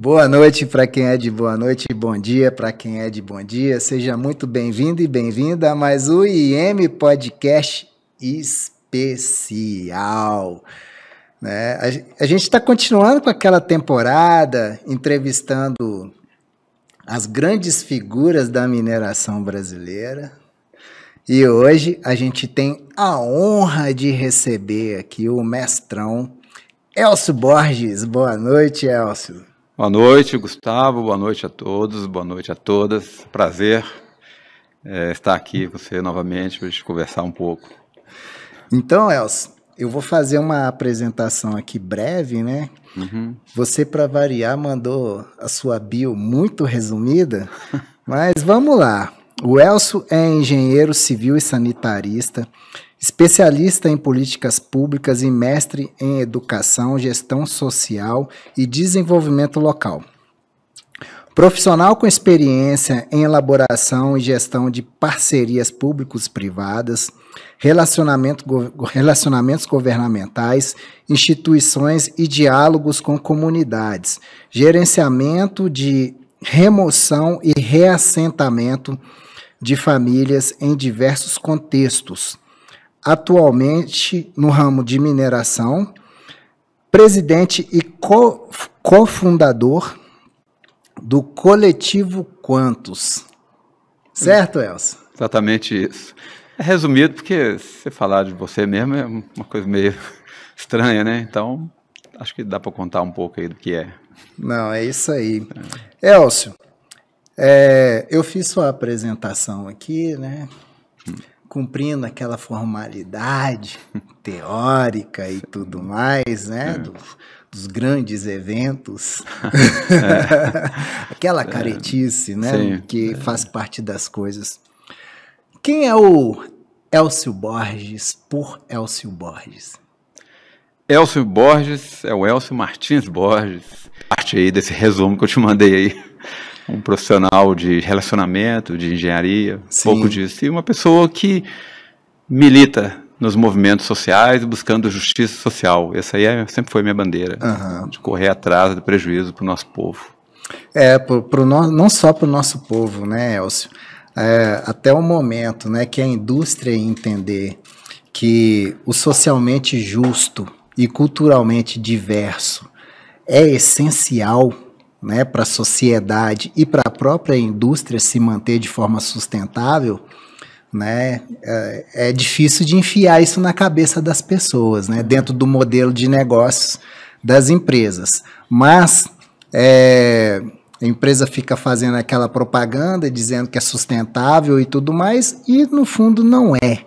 Boa noite para quem é de boa noite e bom dia para quem é de bom dia. Seja muito bem-vindo e bem-vinda a mais um IM Podcast especial. Né? A gente está continuando com aquela temporada, entrevistando as grandes figuras da mineração brasileira. E hoje a gente tem a honra de receber aqui o mestrão Elcio Borges. Boa noite, Elcio. Boa noite, Gustavo. Boa noite a todos, boa noite a todas. Prazer estar aqui com você novamente para a gente conversar um pouco. Então, Elcio, eu vou fazer uma apresentação aqui breve, né? Você, para variar, mandou a sua bio muito resumida, mas vamos lá. O Elcio é engenheiro civil e sanitarista, especialista em políticas públicas e mestre em educação, gestão social e desenvolvimento local. Profissional com experiência em elaboração e gestão de parcerias públicos-privadas, relacionamentos governamentais, instituições e diálogos com comunidades, gerenciamento de remoção e reassentamento de famílias em diversos contextos. Atualmente no ramo de mineração, presidente e cofundador do Coletivo Quantos. Certo, Elcio? Exatamente isso. É resumido porque você falar de você mesmo é uma coisa meio estranha, né? Então, acho que dá para contar um pouco aí do que é. Não, é isso aí. Elcio, eu fiz sua apresentação aqui, né? Cumprindo aquela formalidade teórica e tudo mais, né? Dos grandes eventos. Aquela caretice, né? Sim. Que faz parte das coisas. Quem é o Elcio Borges por Elcio Borges? Elcio Borges é o Elcio Martins Borges. Parte aí desse resumo que eu te mandei aí. Um profissional de relacionamento, de engenharia, Sim. Pouco disso. E uma pessoa que milita nos movimentos sociais, buscando justiça social. Essa aí sempre foi minha bandeira, de correr atrás do prejuízo para o nosso povo. Não só para o nosso povo, né, Elcio? Até o momento, né, que a indústria entender que o socialmente justo e culturalmente diverso é essencial, né, para a sociedade e para a própria indústria se manter de forma sustentável, né, é difícil de enfiar isso na cabeça das pessoas, né, dentro do modelo de negócios das empresas. Mas a empresa fica fazendo aquela propaganda dizendo que é sustentável e tudo mais, e no fundo não é,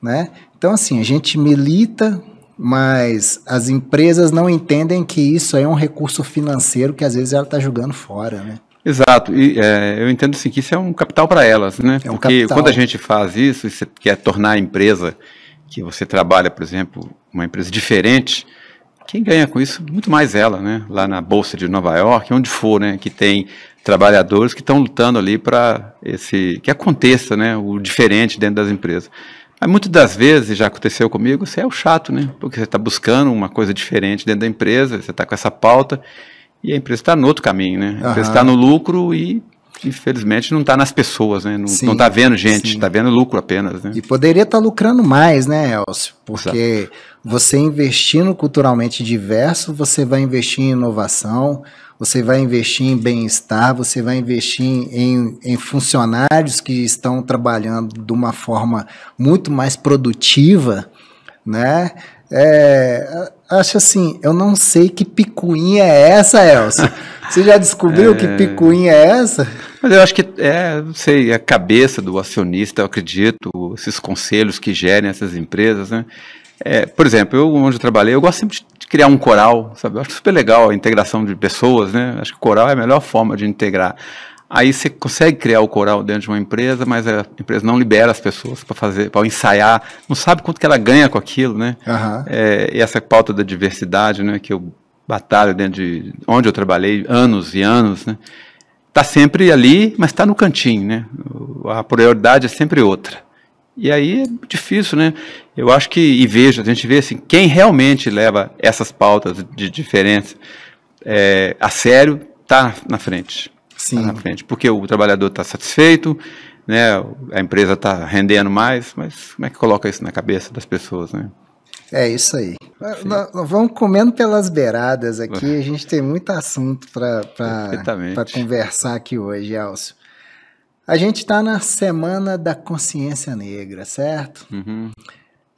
né? Então, assim, a gente milita, mas as empresas não entendem que isso é um recurso financeiro que às vezes ela está jogando fora, né? Exato, e eu entendo assim, que isso é um capital para elas, né? É um Porque capital. quando a gente faz isso, e você quer tornar a empresa que você trabalha, por exemplo, uma empresa diferente, quem ganha com isso? Muito mais ela, né? Lá na Bolsa de Nova York, onde for, né? Que tem trabalhadores que estão lutando ali para que aconteça, né? O diferente dentro das empresas. Mas muitas das vezes, já aconteceu comigo, você é o chato, né? Porque você está buscando uma coisa diferente dentro da empresa, você está com essa pauta, e a empresa está no outro caminho, né? A empresa está no lucro e, infelizmente, não está nas pessoas, né? Não está vendo gente, está vendo lucro apenas, né? E poderia estar lucrando mais, né, Elcio? Porque você investindo culturalmente diverso, você vai investir em inovação, você vai investir em bem-estar, você vai investir em funcionários que estão trabalhando de uma forma muito mais produtiva, né? Acho assim, eu não sei que picuinha é essa, Elcio. Você já descobriu que picuinha é essa? Mas eu acho que não sei, a cabeça do acionista, eu acredito, esses conselhos que gerem essas empresas, né? Por exemplo, onde eu trabalhei, eu gosto sempre de criar um coral, sabe? Eu acho super legal a integração de pessoas, né? Acho que o coral é a melhor forma de integrar. Aí você consegue criar o coral dentro de uma empresa, mas a empresa não libera as pessoas para ensaiar, não sabe quanto que ela ganha com aquilo, né? E essa pauta da diversidade, né, que eu batalho dentro de onde eu trabalhei anos e anos, né? Está sempre ali, mas está no cantinho, né? A prioridade é sempre outra. E aí é difícil, né? Eu acho que, a gente vê assim, quem realmente leva essas pautas de diferença a sério, está na frente. Sim. Tá na frente, porque o trabalhador está satisfeito, né, a empresa está rendendo mais, mas como é que coloca isso na cabeça das pessoas, né? É isso aí. Nós vamos comendo pelas beiradas aqui, a gente tem muito assunto para conversar aqui hoje, Elcio. A gente está na Semana da Consciência Negra, certo? Uhum.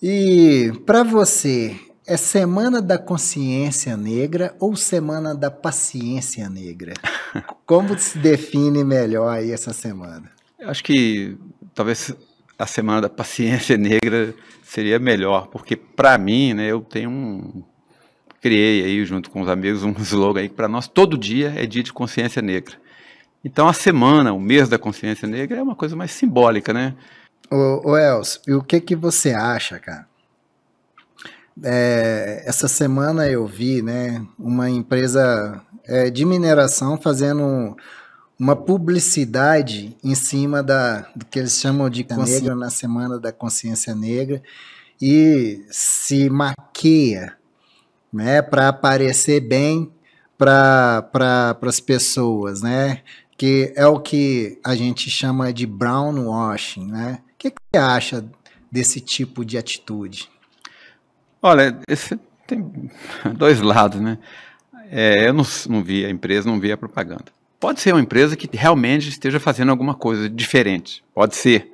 E para você, é Semana da Consciência Negra ou Semana da Paciência Negra? Como se define melhor aí essa semana? Eu acho que talvez a Semana da Paciência Negra seria melhor, porque para mim, né, criei aí junto com os amigos um slogan aí que para nós todo dia é dia de consciência negra. Então a semana, o mês da consciência negra é uma coisa mais simbólica, né? Ô Elcio, e o que você acha, cara? Essa semana eu vi, né, uma empresa de mineração fazendo uma publicidade em cima do que eles chamam de negra na Semana da Consciência Negra e se maqueia, né, para aparecer bem para as pessoas, né, que é o que a gente chama de brown washing, né? O que você acha desse tipo de atitude? Olha, esse tem dois lados, né? Eu não vi a empresa, não vi a propaganda. Pode ser uma empresa que realmente esteja fazendo alguma coisa diferente. Pode ser.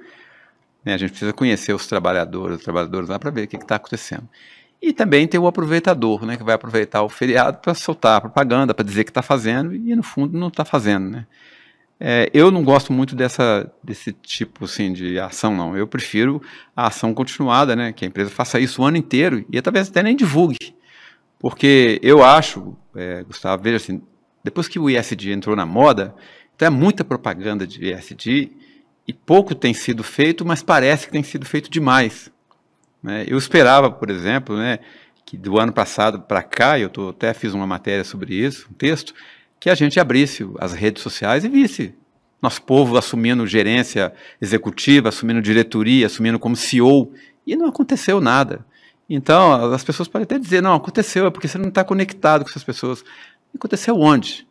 Né? A gente precisa conhecer os trabalhadores lá para ver o que está acontecendo. E também tem o aproveitador, né? Que vai aproveitar o feriado para soltar a propaganda, para dizer que está fazendo e no fundo não está fazendo, né? Eu não gosto muito desse tipo assim, de ação, não. Eu prefiro a ação continuada, né? Que a empresa faça isso o ano inteiro e talvez até nem divulgue. Porque eu acho, Gustavo, veja assim, depois que o ESG entrou na moda, então é muita propaganda de ESG e pouco tem sido feito, mas parece que tem sido feito demais. Né? Eu esperava, por exemplo, né, que do ano passado para cá, até fiz uma matéria sobre isso, um texto, que a gente abrisse as redes sociais e visse nosso povo assumindo gerência executiva, assumindo diretoria, assumindo como CEO, e não aconteceu nada. Então, as pessoas podem até dizer, não, aconteceu, é porque você não está conectado com essas pessoas. Aconteceu onde?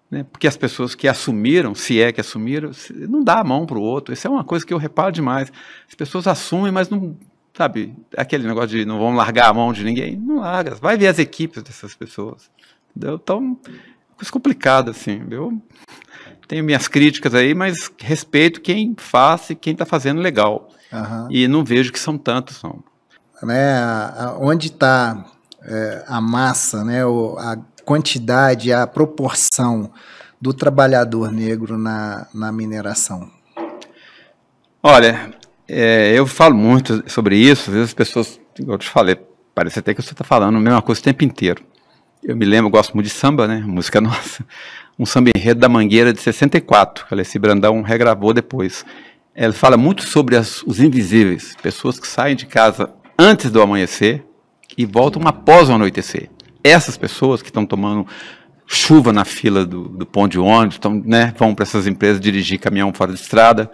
Né? Porque as pessoas que assumiram, se é que assumiram, não dá a mão para o outro. Isso é uma coisa que eu reparo demais. As pessoas assumem, mas não, sabe, aquele negócio de não vão largar a mão de ninguém. Não larga, vai ver as equipes dessas pessoas. Entendeu? Então, coisa complicada, assim. Eu tenho minhas críticas aí, mas respeito quem faz e quem está fazendo legal. Uhum. E não vejo que são tantos, não. Né, onde está a massa, né, a quantidade, a proporção do trabalhador negro na mineração? Olha, eu falo muito sobre isso, às vezes as pessoas, igual eu te falei, parece até que você está falando a mesma coisa o tempo inteiro. Eu me lembro, eu gosto muito de samba, né, música nossa, um samba enredo da Mangueira de 64, que a Alessi Brandão regravou depois. Ela fala muito sobre os invisíveis, pessoas que saem de casa antes do amanhecer e voltam após o anoitecer. Essas pessoas que estão tomando chuva na fila do ponto de ônibus, né, vão para essas empresas dirigir caminhão fora de estrada,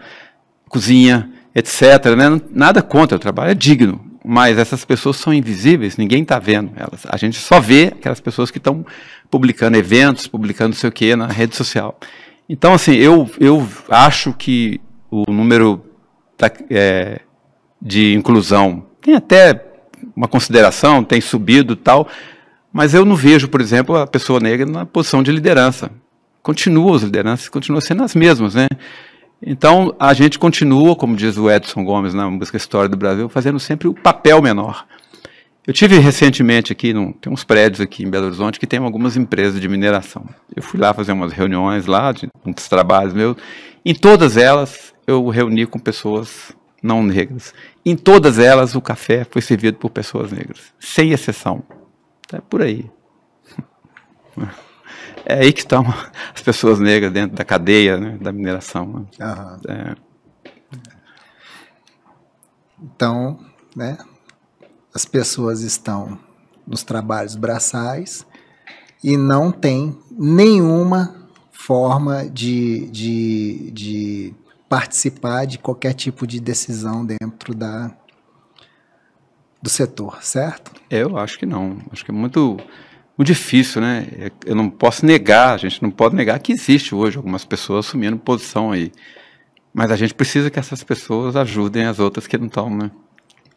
cozinha, etc. Né? Nada contra, o trabalho é digno, mas essas pessoas são invisíveis, ninguém está vendo elas. A gente só vê aquelas pessoas que estão publicando eventos, publicando não sei o que na rede social. Então, assim, eu acho que o número de inclusão tem até uma consideração, tem subido e tal, mas eu não vejo, por exemplo, a pessoa negra na posição de liderança. As lideranças continuam sendo as mesmas, né? Então, a gente continua, como diz o Edson Gomes na música História do Brasil, fazendo sempre o papel menor. Eu tive recentemente aqui, tem uns prédios aqui em Belo Horizonte que tem algumas empresas de mineração. Eu fui lá fazer umas reuniões lá, de muitos trabalhos meus. Em todas elas, eu reuni com pessoas não negras. Em todas elas, o café foi servido por pessoas negras, sem exceção. É por aí. É aí que estão as pessoas negras dentro da cadeia, né, da mineração. Né? Então, né, as pessoas estão nos trabalhos braçais e não tem nenhuma forma de participar de qualquer tipo de decisão dentro do setor, certo? Eu acho que não. Acho que é muito muito difícil, né? Eu não posso negar, a gente não pode negar que existe hoje algumas pessoas assumindo posição aí. Mas a gente precisa que essas pessoas ajudem as outras que não estão, né?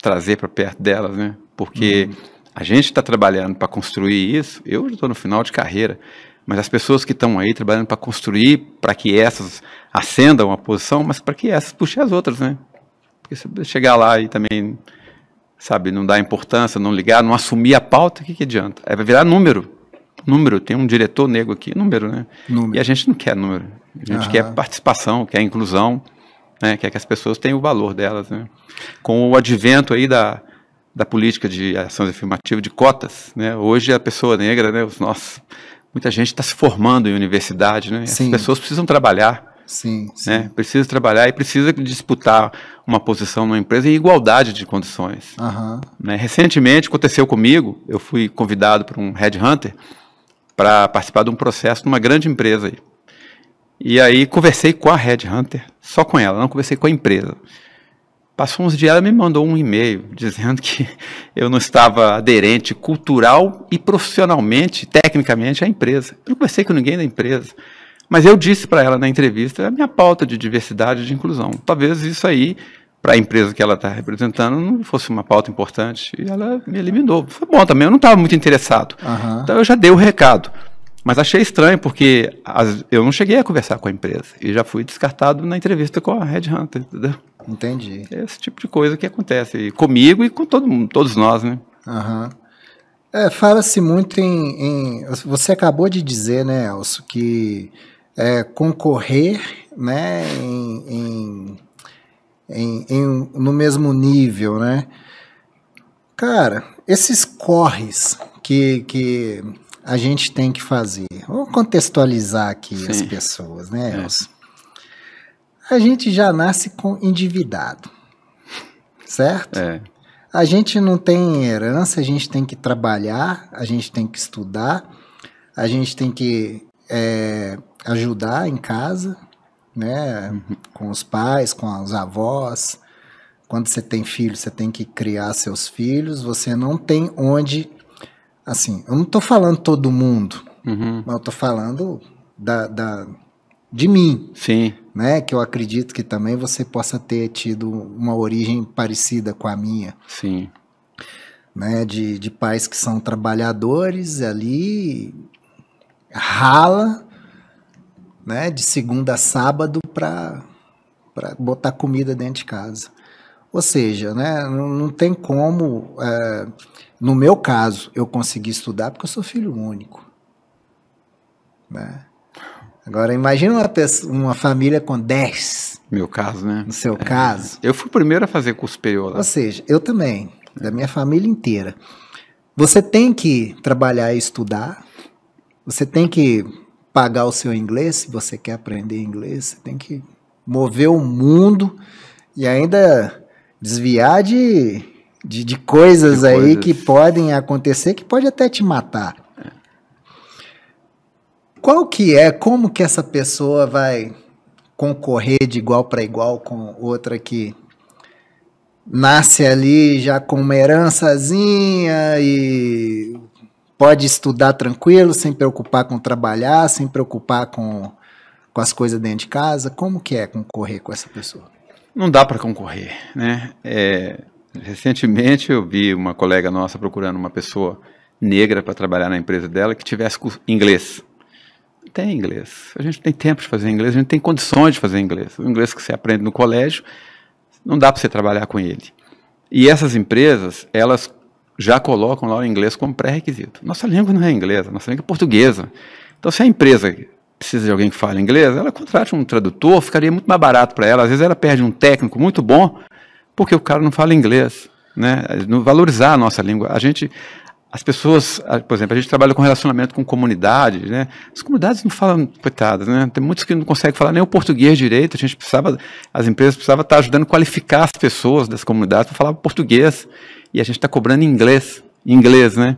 Trazer para perto delas, né? Porque a gente está trabalhando para construir isso, eu já estou no final de carreira, mas as pessoas que estão aí trabalhando para construir, para que essas ascendam a posição, mas para que essas puxem as outras, né? Porque se chegar lá e também, sabe, não dar importância, não ligar, não assumir a pauta, o que adianta? Vai virar número. Número, tem um diretor negro aqui, número, né? Número. E a gente não quer número, a gente quer participação, quer inclusão, né? Quer que as pessoas tenham o valor delas, né? Com o advento aí da política de ações afirmativas, de cotas, né? Hoje a pessoa negra, né? Muita gente está se formando em universidade, né? As pessoas precisam trabalhar. Sim. Né? Precisa trabalhar e precisa disputar uma posição numa empresa em igualdade de condições. Né? Recentemente aconteceu comigo, eu fui convidado por um headhunter para participar de um processo numa grande empresa aí. E aí conversei com a headhunter, só com ela, não conversei com a empresa. Passou uns dias, ela me mandou um e-mail dizendo que eu não estava aderente cultural e profissionalmente, tecnicamente, à empresa. Eu não conversei com ninguém da empresa. Mas eu disse para ela na entrevista a minha pauta de diversidade e de inclusão. Talvez isso aí, para a empresa que ela está representando, não fosse uma pauta importante. E ela me eliminou. Foi bom também, eu não estava muito interessado. Então eu já dei o recado. Mas achei estranho, porque eu não cheguei a conversar com a empresa. E já fui descartado na entrevista com a headhunter, entendeu? Entendi. É esse tipo de coisa que acontece comigo e com todos nós, né? Fala-se muito Você acabou de dizer, né, Elcio, que concorrer, né, no mesmo nível, né? Cara, esses corres que a gente tem que fazer. Vamos contextualizar aqui as pessoas, né, Elcio? A gente já nasce endividado, certo? A gente não tem herança, a gente tem que trabalhar, a gente tem que estudar, a gente tem que ajudar em casa, né? Com os pais, com os avós. Quando você tem filho, você tem que criar seus filhos. Você não tem onde... Assim, eu não estou falando todo mundo, mas eu estou falando de mim. Sim. Né, que eu acredito que também você possa ter tido uma origem parecida com a minha. Sim. Né, de pais que são trabalhadores ali, rala, né, de segunda a sábado para botar comida dentro de casa. Ou seja, né, não tem como... no meu caso, eu consegui estudar porque eu sou filho único. Né? Agora, imagina uma família com 10. Meu caso, né? No seu caso. Eu fui o primeiro a fazer curso superior lá. Ou seja, eu também, da minha família inteira. Você tem que trabalhar e estudar, você tem que pagar o seu inglês, se você quer aprender inglês, você tem que mover o mundo e ainda desviar de coisas aí que podem acontecer, que pode até te matar. Como que essa pessoa vai concorrer de igual para igual com outra que nasce ali já com uma herançazinha e pode estudar tranquilo, sem preocupar com trabalhar, sem preocupar com as coisas dentro de casa? Como que é concorrer com essa pessoa? Não dá para concorrer, né? Recentemente eu vi uma colega nossa procurando uma pessoa negra para trabalhar na empresa dela que tivesse inglês. Tem inglês. A gente não tem tempo de fazer inglês, a gente tem condições de fazer inglês. O inglês que você aprende no colégio, não dá para você trabalhar com ele. E essas empresas, elas já colocam lá o inglês como pré-requisito. Nossa língua não é inglesa, nossa língua é portuguesa. Então, se a empresa precisa de alguém que fale inglês, ela contrata um tradutor, ficaria muito mais barato para ela. Às vezes ela perde um técnico muito bom, porque o cara não fala inglês. Né? Não valorizar a nossa língua. As pessoas, por exemplo, a gente trabalha com relacionamento com comunidade, né? As comunidades não falam, coitadas, né? Tem muitos que não conseguem falar nem o português direito, as empresas precisavam estar ajudando a qualificar as pessoas das comunidades para falar português, e a gente está cobrando inglês, né?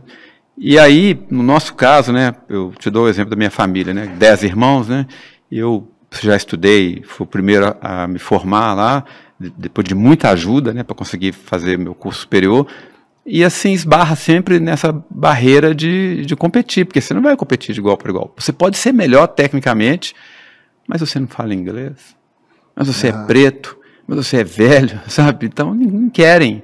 E aí, no nosso caso, né, eu te dou o exemplo da minha família, né? 10 irmãos, né? Eu já estudei, fui o primeiro a me formar lá, depois de muita ajuda, né, para conseguir fazer meu curso superior. E assim esbarra sempre nessa barreira de competir, porque você não vai competir de igual para igual. Você pode ser melhor tecnicamente, mas você não fala inglês, mas você é preto, mas você é velho, sabe? Então não querem.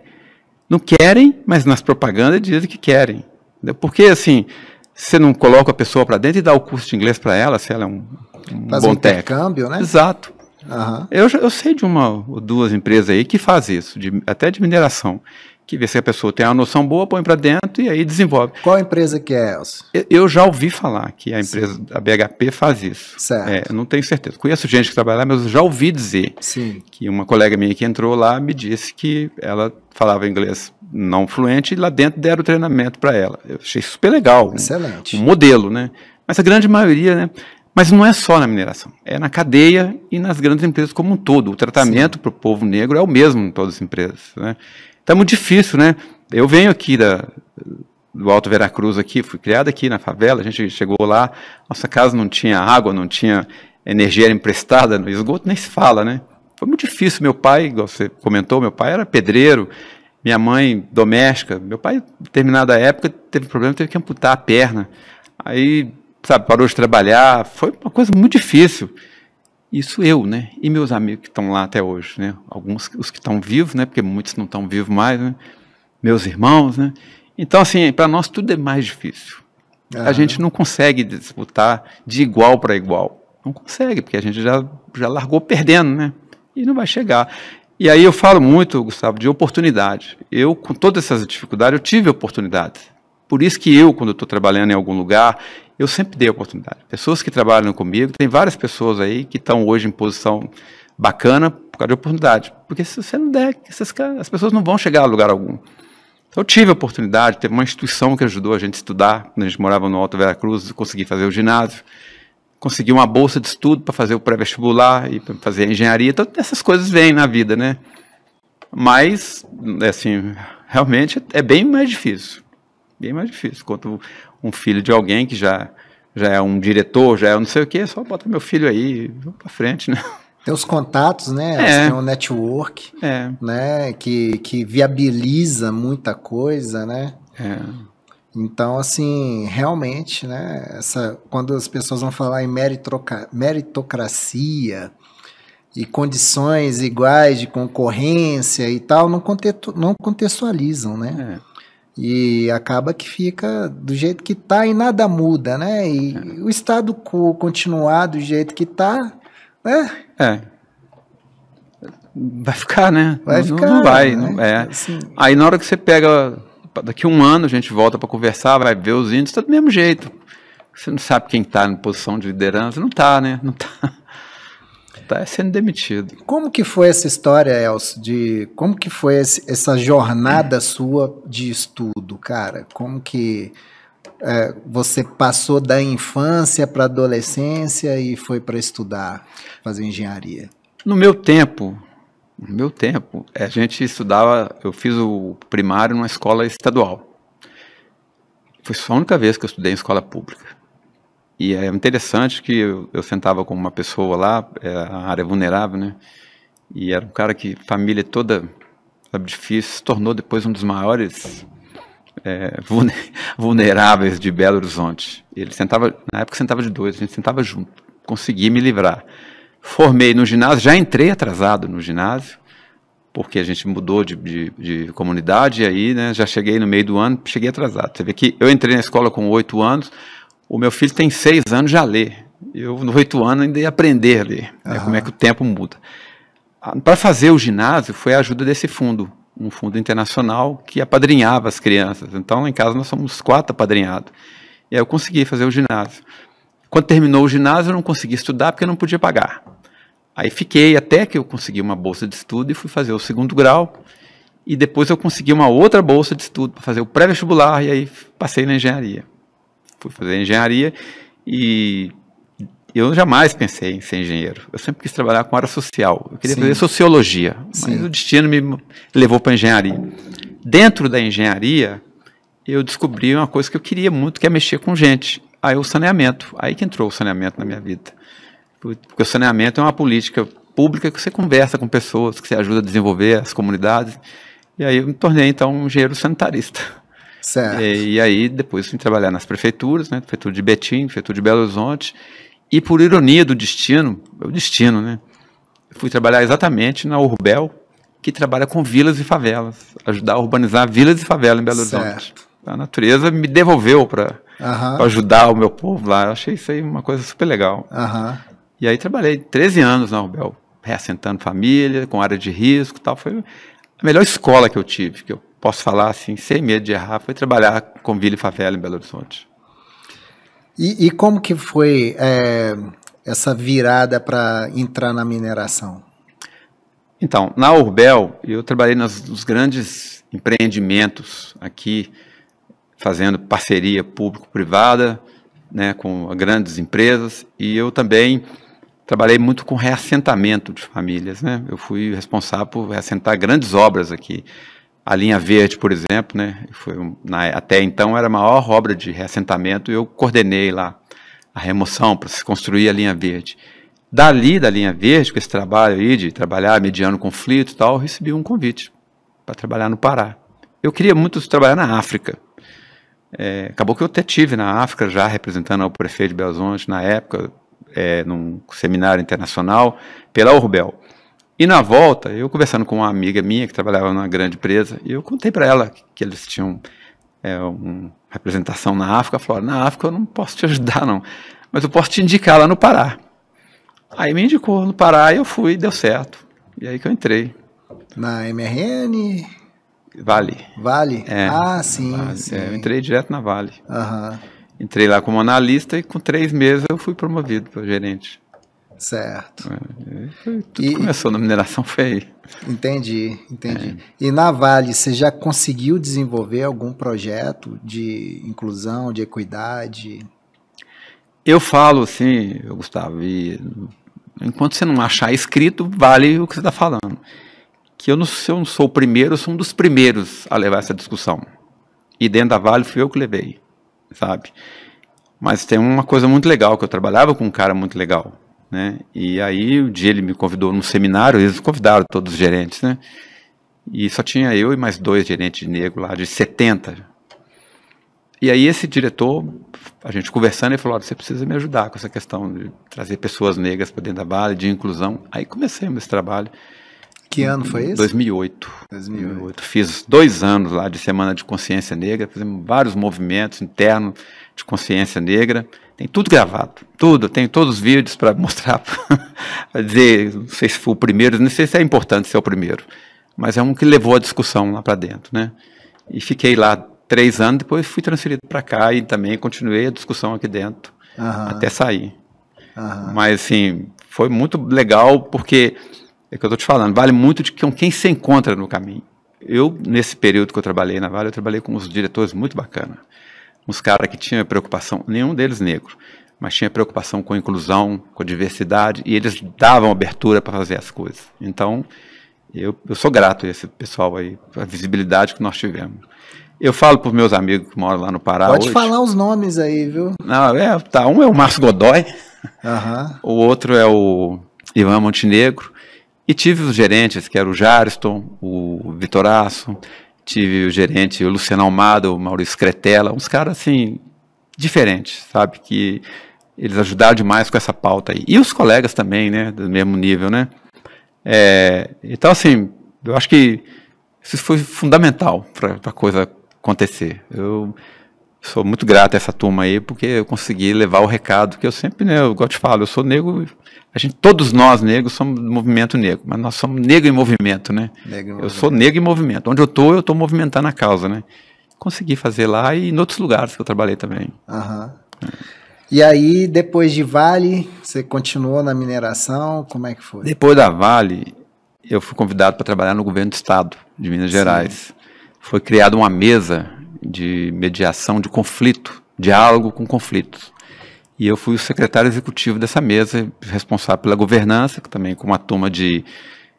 Não querem, mas nas propagandas dizem que querem. Entendeu? Porque assim, você não coloca a pessoa para dentro e dá o curso de inglês para ela, se ela é um faz bom intercâmbio, técnico. né? Exato. Uhum. Eu sei de uma ou duas empresas aí que fazem isso, até de mineração, que vê se a pessoa tem uma noção boa, põe para dentro e aí desenvolve. Qual empresa que é, Elcio? Eu já ouvi falar que a empresa, a BHP, faz isso. Certo. Eu não tenho certeza. Conheço gente que trabalha lá, mas eu já ouvi dizer que uma colega minha que entrou lá me disse que ela falava inglês não fluente e lá dentro deram o treinamento para ela. Eu achei super legal. Excelente. Um modelo, né? Mas a grande maioria, né? Mas não é só na mineração, é na cadeia e nas grandes empresas como um todo. O tratamento para o povo negro é o mesmo em todas as empresas, né? Então é muito difícil, né? Eu venho aqui do Alto Veracruz, aqui, fui criado aqui na favela, a gente chegou lá, nossa casa não tinha água, não tinha energia, era emprestada, no esgoto nem se fala, né? Foi muito difícil. Meu pai, igual você comentou, meu pai era pedreiro, minha mãe doméstica. Meu pai, em determinada época, teve problema, teve que amputar a perna. Aí, sabe, parou de trabalhar, foi uma coisa muito difícil. Isso eu, né? E meus amigos que estão lá até hoje, né? Alguns, os que estão vivos, né? Porque muitos não estão vivos mais, né? Meus irmãos, né? Então, assim, para nós tudo é mais difícil. A gente não consegue disputar de igual para igual. Não consegue, porque a gente já largou perdendo, né? E não vai chegar. E aí eu falo muito, Gustavo, de oportunidade. Eu, com todas essas dificuldades, eu tive oportunidades. Por isso que eu, quando estou trabalhando em algum lugar, eu sempre dei oportunidade. Pessoas que trabalham comigo, tem várias pessoas aí que estão hoje em posição bacana por causa de oportunidade. Porque se você não der, as pessoas não vão chegar a lugar algum. Então, eu tive a oportunidade, teve uma instituição que ajudou a gente a estudar, quando a gente morava no Alto Veracruz, eu consegui fazer o ginásio, consegui uma bolsa de estudo para fazer o pré-vestibular e para fazer a engenharia. Então, essas coisas vêm na vida, né? Mas, assim, realmente é bem mais difícil. Bem mais difícil. Quanto um filho de alguém que já é um diretor, já é não sei o quê, só bota meu filho aí, vamos para frente, né? Tem os contatos, né? Tem um network, né? Que viabiliza muita coisa, né? Então, assim, realmente, né? Quando as pessoas vão falar em meritocracia e condições iguais de concorrência e tal, não contextualizam, né? E acaba que fica do jeito que tá e nada muda, né? E o estado quo continuar do jeito que tá, né? Vai ficar, né? Não vai. Né? Não, assim, aí na hora que você pega, daqui a um ano a gente volta para conversar, vai ver os índices, tá do mesmo jeito. Você não sabe quem está em posição de liderança, não tá, né? Não tá. Está sendo demitido. Como que foi essa história, Elcio, como que foi essa jornada sua de estudo, cara? Como que você passou da infância para a adolescência e foi para estudar, fazer engenharia? No meu tempo, a gente estudava, eu fiz o primário numa escola estadual. Foi só a única vez que eu estudei em escola pública. E é interessante que eu sentava com uma pessoa lá, a área vulnerável, né? E era um cara que, família toda, sabe, difícil, se tornou depois um dos maiores vulneráveis de Belo Horizonte. Ele sentava, na época sentava de dois, a gente sentava junto, consegui me livrar. Formei no ginásio, já entrei atrasado no ginásio, porque a gente mudou de comunidade, e aí, né, já cheguei no meio do ano, cheguei atrasado. Você vê que eu entrei na escola com 8 anos, o meu filho tem 6 anos, já lê. Eu, no 8 anos, ainda ia aprender a ler. Como é que o tempo muda. Para fazer o ginásio, foi a ajuda desse fundo, um fundo internacional que apadrinhava as crianças. Então, lá em casa, nós somos 4 apadrinhados. E aí eu consegui fazer o ginásio. Quando terminou o ginásio, eu não consegui estudar porque eu não podia pagar. Aí fiquei até que eu consegui uma bolsa de estudo e fui fazer o 2º grau. E depois eu consegui uma outra bolsa de estudo para fazer o pré-vestibular e aí passei na engenharia. Fui fazer engenharia e eu jamais pensei em ser engenheiro. Eu sempre quis trabalhar com área social. Eu queria fazer sociologia, mas o destino me levou para a engenharia. Dentro da engenharia, eu descobri uma coisa que eu queria muito, que é mexer com gente. Aí o saneamento. Aí que entrou o saneamento na minha vida. Porque o saneamento é uma política pública que você conversa com pessoas, que você ajuda a desenvolver as comunidades. E aí eu me tornei, então, um engenheiro sanitarista. Certo. E aí depois fui trabalhar nas prefeituras, né? Prefeitura de Betim, Prefeitura de Belo Horizonte. E por ironia do destino, o destino, né? Eu fui trabalhar exatamente na Urbel, que trabalha com vilas e favelas, ajudar a urbanizar vilas e favelas em Belo Horizonte. A natureza me devolveu para ajudar o meu povo lá. Eu achei isso aí uma coisa super legal. E aí trabalhei 13 anos na Urbel, reassentando família, com área de risco e tal. Foi a melhor escola que eu tive, que eu posso falar assim, sem medo de errar, foi trabalhar com vila e favela em Belo Horizonte. E como que foi essa virada para entrar na mineração? Então, na Urbel, eu trabalhei nos grandes empreendimentos aqui, fazendo parceria público-privada, né, com grandes empresas, e eu também trabalhei muito com reassentamento de famílias, né? Eu fui responsável por reassentar grandes obras aqui. A Linha Verde, por exemplo, né, até então era a maior obra de reassentamento, e eu coordenei lá a remoção para se construir a Linha Verde. Dali da Linha Verde, com esse trabalho aí de trabalhar mediando conflito e tal, eu recebi um convite para trabalhar no Pará. Eu queria muito trabalhar na África. Acabou que eu até estive na África já representando o prefeito de Belo Horizonte na época, num seminário internacional pela Urbel. E na volta, eu conversando com uma amiga minha que trabalhava numa grande empresa, e eu contei para ela que eles tinham uma representação na África. Ela falou: na África eu não posso te ajudar não, mas eu posso te indicar lá no Pará. Aí me indicou no Pará e eu fui, deu certo. E aí que eu entrei. Na MRN? Vale. Vale? Sim, Vale. sim. Eu entrei direto na Vale. Entrei lá como analista e com 3 meses eu fui promovido para gerente. Certo. Tudo começou na mineração, foi aí. Entendi. E na Vale, você já conseguiu desenvolver algum projeto de inclusão, de equidade? Eu falo assim, Gustavo, enquanto você não achar escrito, vale o que você está falando. Que eu não sou o primeiro, eu sou um dos primeiros a levar essa discussão. E dentro da Vale fui eu que levei, sabe? Mas tem uma coisa muito legal, que eu trabalhava com um cara muito legal, né? E aí um dia ele me convidou num seminário, eles convidaram todos os gerentes, né? E só tinha eu e mais 2 gerentes de negro lá, de 70. E aí esse diretor, a gente conversando, ele falou: você precisa me ajudar com essa questão de trazer pessoas negras para dentro da Vale, de inclusão. Aí comecei esse trabalho. Que ano foi esse? 2008. Fiz 2 anos lá de Semana de Consciência Negra, fizemos vários movimentos internos de consciência negra. Tem tudo gravado, tudo. Tem todos os vídeos para mostrar, para dizer, não sei se foi o primeiro, não sei se é importante ser o primeiro, mas é um que levou a discussão lá para dentro, né? E fiquei lá 3 anos, depois fui transferido para cá e também continuei a discussão aqui dentro, até sair. Mas, assim, foi muito legal porque, é que eu estou te falando, vale muito de quem se encontra no caminho. Eu, nesse período que eu trabalhei na Vale, eu trabalhei com uns diretores muito bacanas. Uns caras que tinham preocupação, nenhum deles negro, mas tinha preocupação com a inclusão, com a diversidade, e eles davam abertura para fazer as coisas. Então, eu sou grato a esse pessoal aí, a visibilidade que nós tivemos. Eu falo para os meus amigos que moram lá no Pará Pode hoje. falar os nomes aí, viu? Não, um é o Márcio Godoy, o outro é o Ivan Montenegro, e tive os gerentes, que era o Jariston, o Vitoraço, tive o gerente o Luciano Almada, o Maurício Cretella, uns caras assim, diferentes, sabe, que eles ajudaram demais com essa pauta aí. E os colegas também, né, do mesmo nível, né. Então, assim, eu acho que isso foi fundamental para a coisa acontecer. Eu sou muito grato a essa turma aí, porque eu consegui levar o recado, que eu sempre, né, eu gosto de falar, eu sou negro, todos nós negros somos do movimento negro, mas nós somos negro em movimento, né? Eu sou negro em movimento. Onde eu estou movimentando a causa, né? Consegui fazer lá e em outros lugares que eu trabalhei também. E aí, depois de Vale, você continuou na mineração? Como é que foi? Depois da Vale, eu fui convidado para trabalhar no governo do estado de Minas Gerais. Foi criada uma mesa de mediação de conflito, diálogo com conflitos. E eu fui o secretário executivo dessa mesa, responsável pela governança, também com uma turma que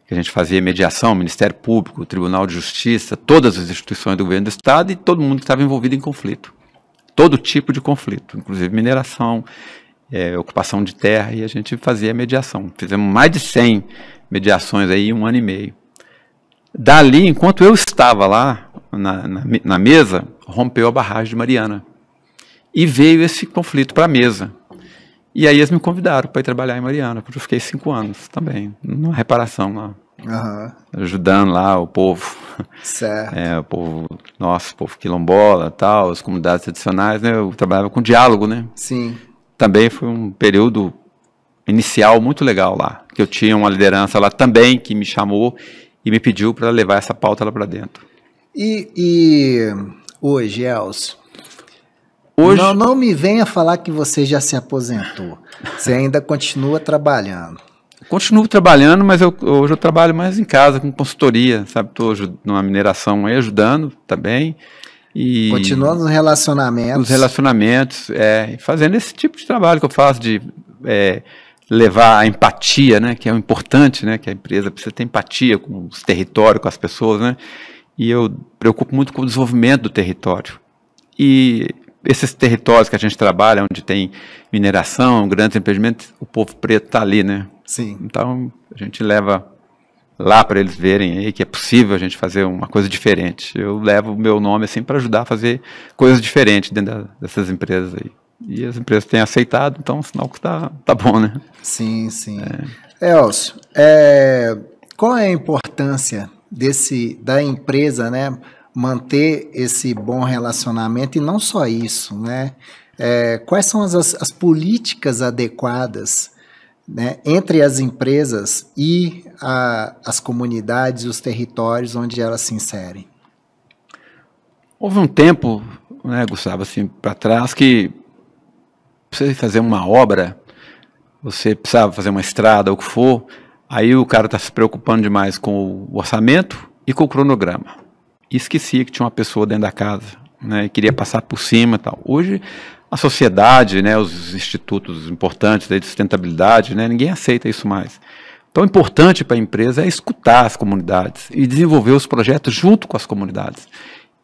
a gente fazia mediação, Ministério Público, Tribunal de Justiça, todas as instituições do governo do estado e todo mundo que estava envolvido em conflito. Todo tipo de conflito, inclusive mineração, ocupação de terra, e a gente fazia mediação. Fizemos mais de 100 mediações aí em 1 ano e meio. Dali, enquanto eu estava lá na mesa, rompeu a barragem de Mariana. E veio esse conflito para a mesa. E aí eles me convidaram para ir trabalhar em Mariana, porque eu fiquei 5 anos também, numa reparação lá. Ajudando lá o povo. Certo. O povo, nosso povo quilombola, tal, as comunidades tradicionais, né? Eu trabalhava com diálogo, né? Sim. Também foi um período inicial muito legal lá, que eu tinha uma liderança lá também que me chamou e me pediu para levar essa pauta lá para dentro. E hoje, Elcio, não me venha falar que você já se aposentou. Você ainda continua trabalhando. Continuo trabalhando, mas hoje eu trabalho mais em casa, com consultoria, sabe? Estou numa mineração aí, ajudando também. E continua nos relacionamentos. Nos relacionamentos, fazendo esse tipo de trabalho que eu faço, de levar a empatia, né? Que é o importante, né? Que a empresa precisa ter empatia com os territórios, com as pessoas, né? E eu preocupo muito com o desenvolvimento do território. E esses territórios que a gente trabalha, onde tem mineração, grandes empreendimentos, o povo preto está ali, né? Sim. Então, a gente leva lá para eles verem aí que é possível a gente fazer uma coisa diferente. Eu levo o meu nome assim para ajudar a fazer coisas diferentes dentro dessas empresas aí. E as empresas têm aceitado, então sinal que tá bom, né? Sim, sim. Elcio, qual é a importância da empresa, né, manter esse bom relacionamento, e não só isso, né? Quais são as políticas adequadas, né, entre as empresas e as comunidades e os territórios onde elas se inserem? Houve um tempo, né, Gustavo, assim, para trás, que você fazer uma obra, você precisava fazer uma estrada, ou o que for, aí o cara está se preocupando demais com o orçamento e com o cronograma. E esquecia que tinha uma pessoa dentro da casa, né, e queria passar por cima e tal. Hoje, a sociedade, né, os institutos importantes de sustentabilidade, né, ninguém aceita isso mais. Então, o importante para a empresa é escutar as comunidades e desenvolver os projetos junto com as comunidades.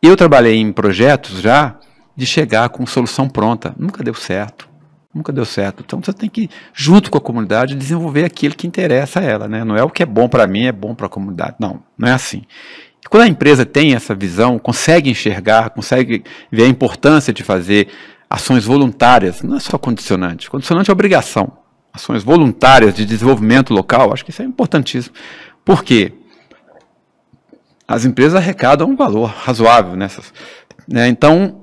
Eu trabalhei em projetos já de chegar com solução pronta. Nunca deu certo. Nunca deu certo. Então, você tem que, junto com a comunidade, desenvolver aquilo que interessa a ela, né? Não é o que é bom para mim, é bom para a comunidade. Não, não é assim. E quando a empresa tem essa visão, consegue enxergar, consegue ver a importância de fazer ações voluntárias, não é só condicionante. Condicionante é obrigação. Ações voluntárias de desenvolvimento local, acho que isso é importantíssimo. Por quê? As empresas arrecadam um valor razoável nessas, né? Então,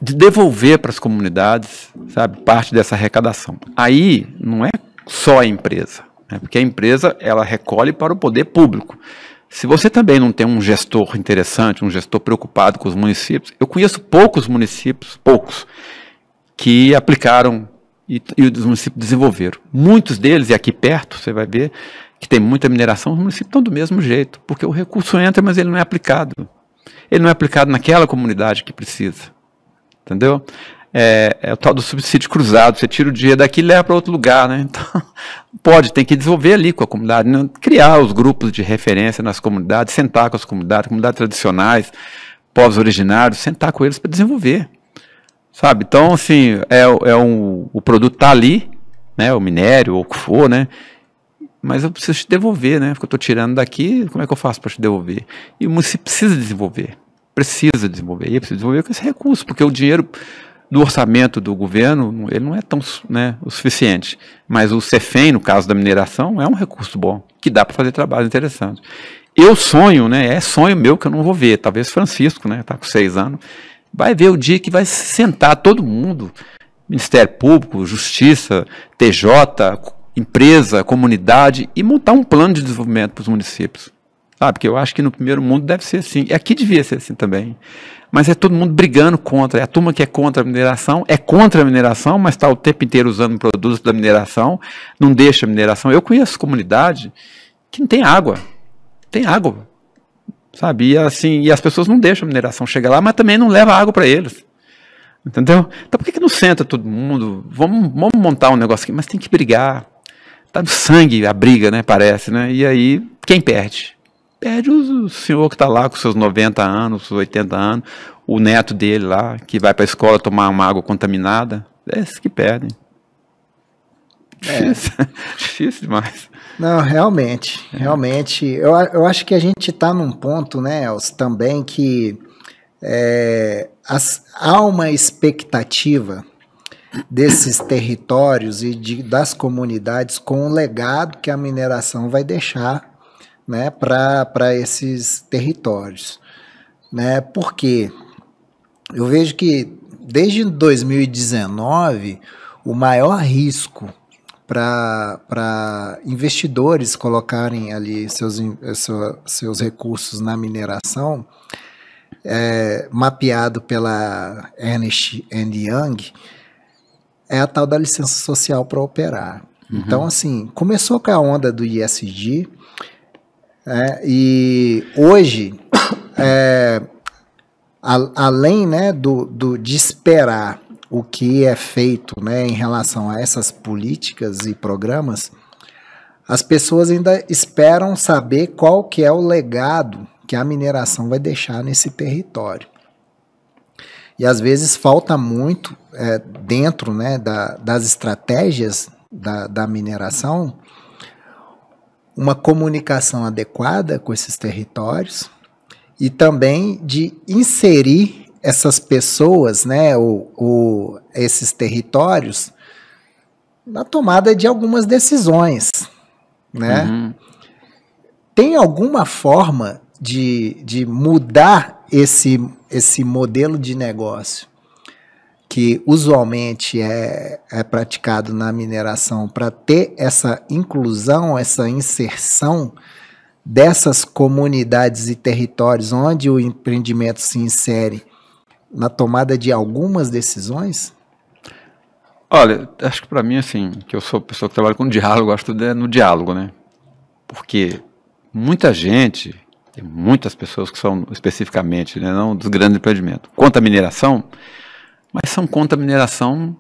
de devolver para as comunidades, sabe, parte dessa arrecadação. Aí não é só a empresa, né? Porque a empresa ela recolhe para o poder público. Se você também não tem um gestor interessante, um gestor preocupado com os municípios, eu conheço poucos municípios, que aplicaram e os municípios desenvolveram. Muitos deles, e aqui perto, você vai ver, que tem muita mineração, os municípios estão do mesmo jeito, porque o recurso entra, mas ele não é aplicado. Ele não é aplicado naquela comunidade que precisa. Entendeu? É o tal do subsídio cruzado, você tira o dinheiro daqui e leva para outro lugar, né? Então, tem que desenvolver ali com a comunidade, né? Criar os grupos de referência nas comunidades, sentar com as comunidades tradicionais, povos originários, sentar com eles para desenvolver. Sabe? Então, assim, o produto está ali, né? O minério, ou o que for, né? Mas eu preciso te devolver, né? Porque eu estou tirando daqui, como é que eu faço para te devolver? E o município precisa desenvolver. E precisa desenvolver com esse recurso, porque o dinheiro do orçamento do governo, ele não é tão, né, o suficiente. Mas o CEFEM, no caso da mineração, é um recurso bom, que dá para fazer trabalho interessante. Eu sonho, né? É sonho meu que eu não vou ver. Talvez Francisco, né? Está com 6 anos. Vai ver o dia que vai sentar todo mundo, Ministério Público, Justiça, TJ, empresa, comunidade, e montar um plano de desenvolvimento para os municípios. Sabe, porque eu acho que no primeiro mundo deve ser assim, e aqui devia ser assim também. Mas é todo mundo brigando contra, é a turma que é contra a mineração, mas está o tempo inteiro usando produtos da mineração, não deixa a mineração. Eu conheço comunidade que não tem água, sabe, e as pessoas não deixam a mineração chegar lá, mas também não leva água para eles. Entendeu? Então por que não senta todo mundo? Vamos montar um negócio aqui, mas tem que brigar. Tá no sangue a briga, né? Parece, né? E aí, quem perde? Perde o senhor que está lá com seus 90 anos, 80 anos, o neto dele lá, que vai para a escola tomar uma água contaminada. É esses que perdem. Difícil, difícil demais. Não, realmente, eu acho que a gente está num ponto, né, Elcio, também que há uma expectativa desses territórios e das comunidades com o legado que a mineração vai deixar, né, para esses territórios, né? Porque eu vejo que desde 2019 o maior risco para investidores colocarem ali seus recursos na mineração, mapeado pela Ernst Young, é a tal da licença social para operar. Uhum. Então, assim, começou com a onda do ESG, e hoje, além, né, de esperar o que é feito, né, em relação a essas políticas e programas, as pessoas ainda esperam saber qual que é o legado que a mineração vai deixar nesse território. E às vezes falta muito dentro, né, das estratégias da mineração, uma comunicação adequada com esses territórios e também de inserir essas pessoas, né, esses territórios na tomada de algumas decisões, né? Uhum. Tem alguma forma de mudar esse modelo de negócio que usualmente é praticado na mineração para ter essa inclusão, essa inserção dessas comunidades e territórios onde o empreendimento se insere na tomada de algumas decisões? Olha, acho que para mim, assim, que eu sou pessoa que trabalha com diálogo, acho que tudo é no diálogo, né? Porque muita gente, tem muitas pessoas que são especificamente, né, não dos grandes empreendimentos, contra a mineração, mas são contra a mineração,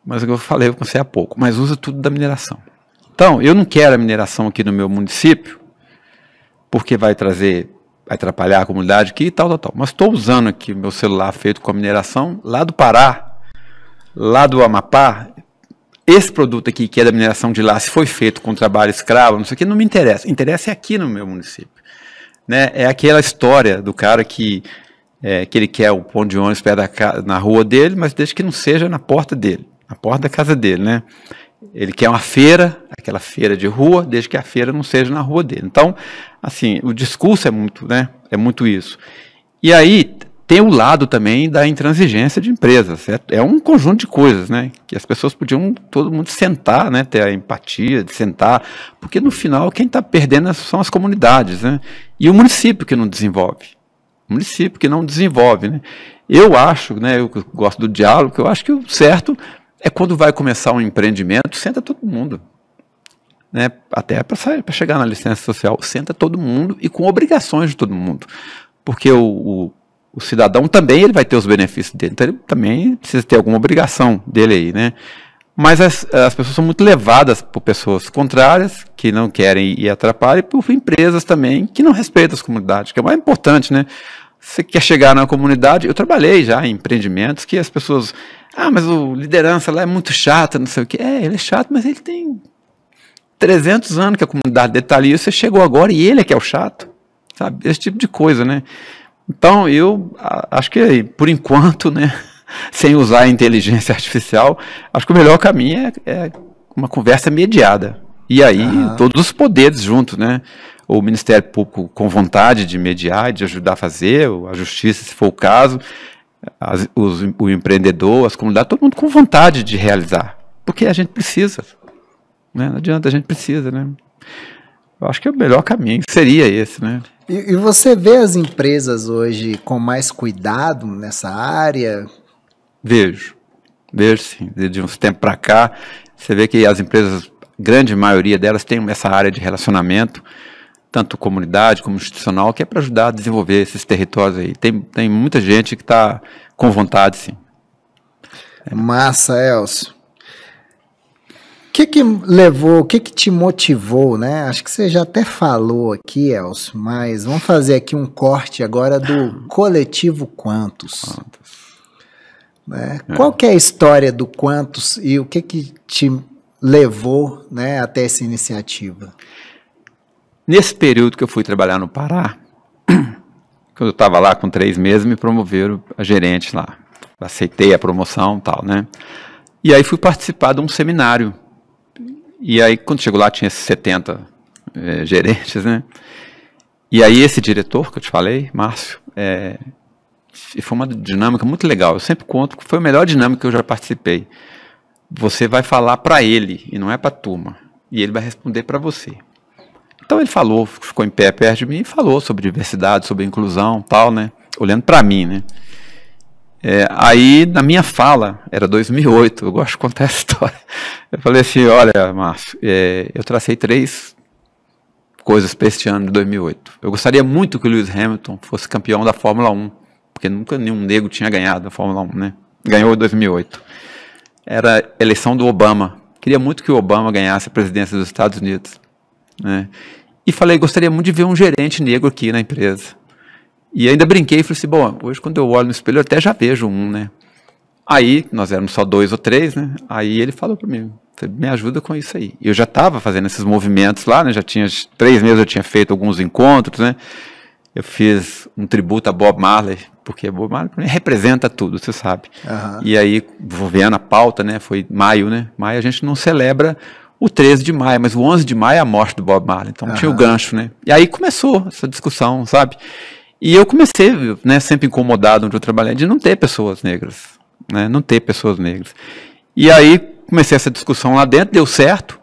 mas o que eu falei, eu comecei há pouco, mas usa tudo da mineração. Então, eu não quero a mineração aqui no meu município, porque vai atrapalhar a comunidade aqui e tal. Mas estou usando aqui o meu celular feito com a mineração lá do Pará, lá do Amapá. Esse produto aqui, que é da mineração de lá, se foi feito com trabalho escravo, não sei o que, não me interessa. Interessa é aqui no meu município. Né? É aquela história do cara que ele quer o ponto de ônibus na rua dele, mas desde que não seja na porta dele, na porta da casa dele, né? Ele quer uma feira, aquela feira de rua, desde que a feira não seja na rua dele. Então, assim, o discurso é muito, né? É muito isso. E aí tem o lado também da intransigência de empresas. É um conjunto de coisas, né? Que as pessoas podiam, todo mundo sentar, né? Ter a empatia de sentar, porque no final quem está perdendo são as comunidades, né? E o município que não desenvolve. O município que não desenvolve, né? Eu acho, né? Eu gosto do diálogo, eu acho que o certo é quando vai começar um empreendimento, senta todo mundo. Né? Até para chegar na licença social, senta todo mundo e com obrigações de todo mundo. Porque o cidadão também ele vai ter os benefícios dele, então ele também precisa ter alguma obrigação dele aí, né? Mas as pessoas são muito levadas por pessoas contrárias, que não querem e atrapalham, e por empresas também que não respeitam as comunidades, que é o mais importante, né? Você quer chegar na comunidade, eu trabalhei já em empreendimentos que as pessoas, mas o liderança lá é muito chato, não sei o quê. Ele é chato, mas ele tem 300 anos que a comunidade dele está ali, e você chegou agora e ele é que é o chato, sabe? Esse tipo de coisa, né? Então, eu acho que, por enquanto, né, sem usar a inteligência artificial, acho que o melhor caminho é uma conversa mediada. E aí, todos os poderes juntos, né? O Ministério Público com vontade de mediar, de ajudar a fazer, a Justiça, se for o caso, o empreendedor, as comunidades, todo mundo com vontade de realizar. Porque a gente precisa. Né? Não adianta, a gente precisa, né? Eu acho que o melhor caminho seria esse, né? E você vê as empresas hoje com mais cuidado nessa área? Vejo sim. De uns tempos para cá, você vê que as empresas, grande maioria delas, tem essa área de relacionamento, tanto comunidade como institucional, que é para ajudar a desenvolver esses territórios aí. Tem muita gente que está com vontade, sim. Massa, Elcio. O que levou, o que te motivou, né? Acho que você já até falou aqui, Elcio, mas vamos fazer aqui um corte agora do Coletivo Quantos. Né? Qual que é a história do Quantos e o que te levou, né, até essa iniciativa? Nesse período que eu fui trabalhar no Pará, quando eu estava lá com 3 meses, me promoveram a gerente lá. Aceitei a promoção e tal, né? E aí fui participar de um seminário. E aí, quando chegou lá, tinha 70 gerentes, né? E aí esse diretor que eu te falei, Márcio, foi uma dinâmica muito legal. Eu sempre conto que foi a melhor dinâmica que eu já participei. Você vai falar para ele, e não é para a turma. E ele vai responder para você. Então ele falou, ficou em pé perto de mim e falou sobre diversidade, sobre inclusão e tal, né? Olhando para mim, né? Aí, na minha fala, era 2008, eu gosto de contar essa história. Eu falei assim, olha, Márcio, eu tracei 3 coisas para este ano de 2008. Eu gostaria muito que o Lewis Hamilton fosse campeão da Fórmula 1, porque nunca nenhum negro tinha ganhado a Fórmula 1, né? Ganhou em 2008. Era a eleição do Obama. Queria muito que o Obama ganhasse a presidência dos Estados Unidos, né? E falei, gostaria muito de ver um gerente negro aqui na empresa. E ainda brinquei e falei assim, bom, hoje quando eu olho no espelho eu até já vejo um, né? Aí, nós éramos só 2 ou 3, né? Aí ele falou para mim, me ajuda com isso aí. Eu já estava fazendo esses movimentos lá, né? Já tinha 3 meses, eu tinha feito alguns encontros, né? Eu fiz um tributo a Bob Marley, porque Bob Marley representa tudo, você sabe. Uhum. E aí, vou vendo a pauta, né? Foi maio, né? Maio a gente não celebra o 13 de maio, mas o 11 de maio é a morte do Bob Marley. Então tinha o gancho, né? E aí começou essa discussão, sabe? E eu comecei, né, sempre incomodado onde eu trabalhei, de não ter pessoas negras, né? Não ter pessoas negras. E aí comecei essa discussão lá dentro, deu certo,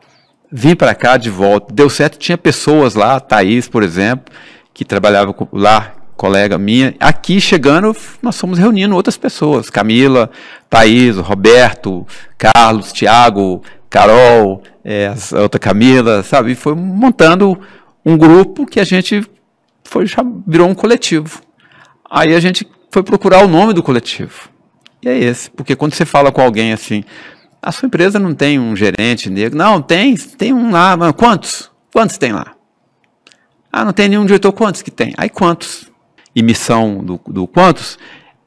vim para cá de volta, deu certo, tinha pessoas lá, Thaís, por exemplo, que trabalhava lá, colega minha. Aqui chegando, nós fomos reunindo outras pessoas, Camila, Thaís, Roberto, Carlos, Tiago, Carol, a outra Camila, sabe? E foi montando um grupo que a gente virou um coletivo. Aí a gente foi procurar o nome do coletivo. E é esse. Porque quando você fala com alguém assim, a sua empresa não tem um gerente negro? Não, tem um lá. Mas quantos? Quantos tem lá? Ah, não tem nenhum diretor. Quantos que tem? Aí quantos? E missão do quantos